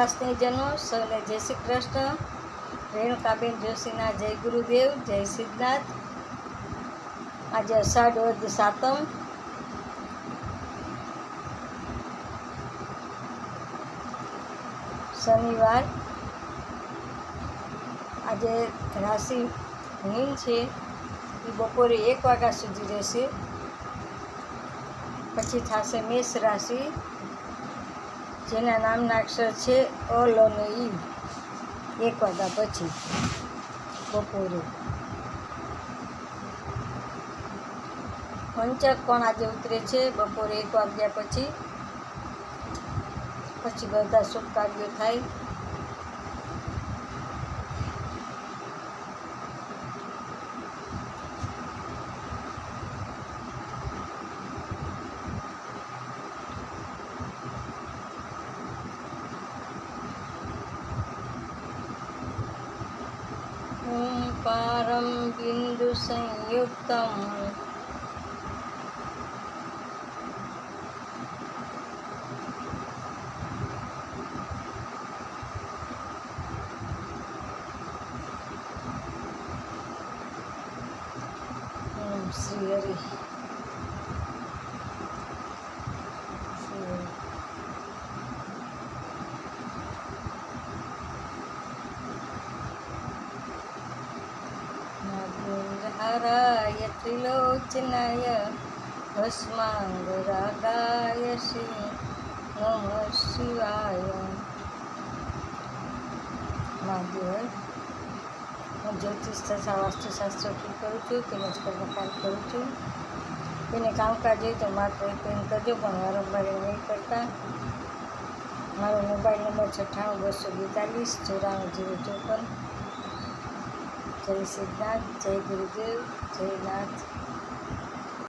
મારા સ્નેહજનો સૌને જય શ્રી કૃષ્ણ. રેણુકાબેન જોશીના જય ગુરુદેવ, જય સિદ્ધનાથ. આજે અષાઢ વદ સાતમ, શનિવાર. આજે રાશિ મીન છે, એ બપોરે 1 વાગ્યા સુધી રહેશે. પછી થશે મેષ રાશિ, જેના નામના અક્ષર છે અલ અને ઈ. 1 વાગ્યા પછી બપોરે. પંચક પણ આજે ઉતરે છે બપોરે 1 વાગ્યા પછી. પછી બધા શુભ કાર્યો થાય. ઓંકારમ બિંદુ સંયુક્તમ શ્રી હરિ. નાગેન્દ્રહારાય ત્રિલોચનાય ભસ્માંગરાગાય શ્રી નમઃ શિવાય. મહાદેવ, હું જ્યોતિષ તથા વાસ્તુશાસ્ત્ર કરું છું, તેમજ કર્મકાંડ કરું છું. તેને કામકાજ હોય તો માત્ર એક પેન કરજો, પણ વારંવાર નહીં કરતા. મારો મોબાઈલ નંબર 98-242-94-054. જય સિદ્ધનાથ, જય ગુરુદેવ, જય નાથ.